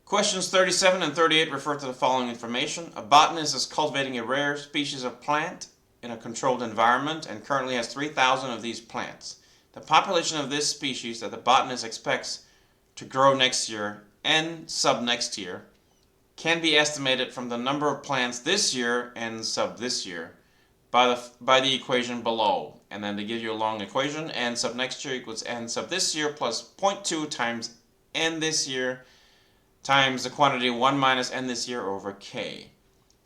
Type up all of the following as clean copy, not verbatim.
Questions 37 and 38 refer to the following information. A botanist is cultivating a rare species of plant in a controlled environment and currently has 3,000 of these plants. The population of this species that the botanist expects to grow next year and sub next year can be estimated from the number of plants this year and sub this year by the equation below. And then they give you a long equation. N sub next year equals N sub this year plus 0.2 times N this year times the quantity 1 minus N this year over K.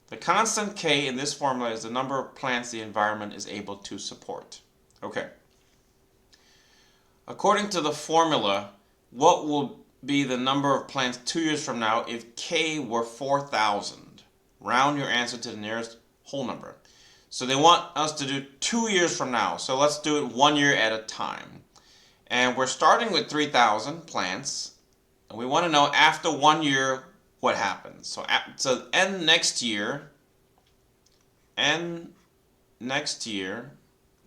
The constant K in this formula is the number of plants the environment is able to support. Okay. According to the formula, what will be the number of plants 2 years from now if K were 4,000? Round your answer to the nearest whole number. So they want us to do 2 years from now. So let's do it 1 year at a time. And we're starting with 3,000 plants. And we want to know after 1 year what happens. So N next year,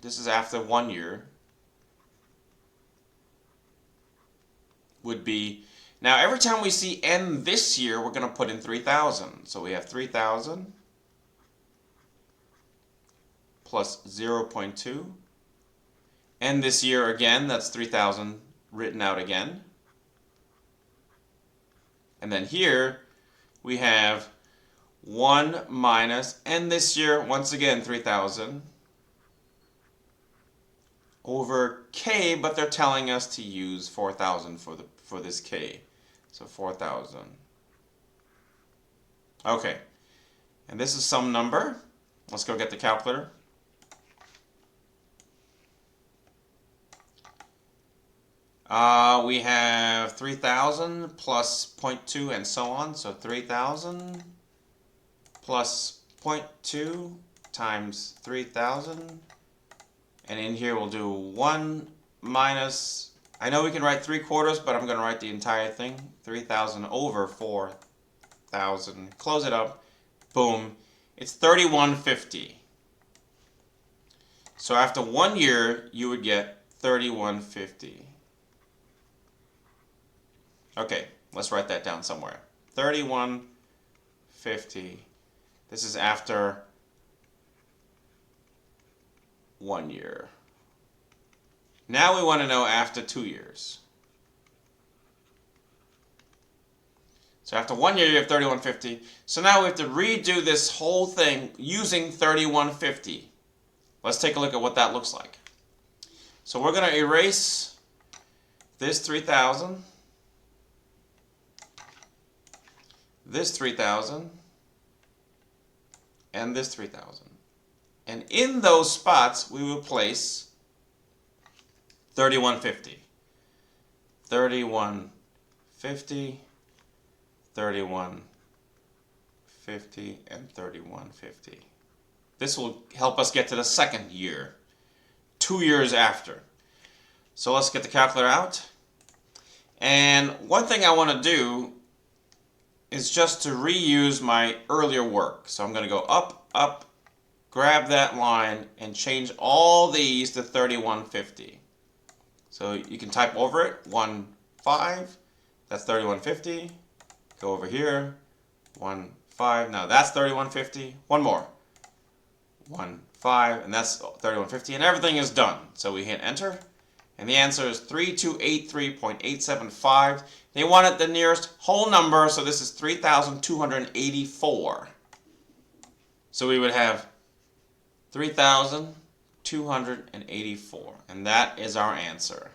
this is after 1 year, would be, now every time we see N this year, we're going to put in 3,000. So we have 3,000 plus 0.2. N this year again, that's 3,000 written out again. And then here we have 1 minus N this year, once again 3,000, over K, but they're telling us to use 4,000 for this K. So 4,000. Okay, and this is some number. Let's go get the calculator. We have 3,000 plus 0.2 and so on. So 3,000 plus 0.2 times 3,000. And in here we'll do 1 minus, I know we can write 3/4, but I'm going to write the entire thing. 3,000 over 4,000. Close it up. Boom. It's 3,150. So after 1 year, you would get 3,150. Okay, let's write that down somewhere. 3,150. This is after 1 year. Now we want to know after 2 years. So after 1 year, you have 3,150. So now we have to redo this whole thing using 3,150. Let's take a look at what that looks like. So we're going to erase this 3,000. This 3,000 and this 3,000. And in those spots, we will place 3,150. 3,150, 3,150, and 3,150. This will help us get to the second year, 2 years after. So let's get the calculator out. And one thing I want to do is just to reuse my earlier work. So I'm going to go up, up, grab that line, and change all these to 3,150. So you can type over it, 1, 5, that's 3,150. Go over here, 1, 5, now that's 3,150. One more, 1, 5, and that's 3,150, and everything is done. So we hit enter. And the answer is 3283.875. They wanted the nearest whole number, so this is 3,284. So we would have 3,284, and that is our answer.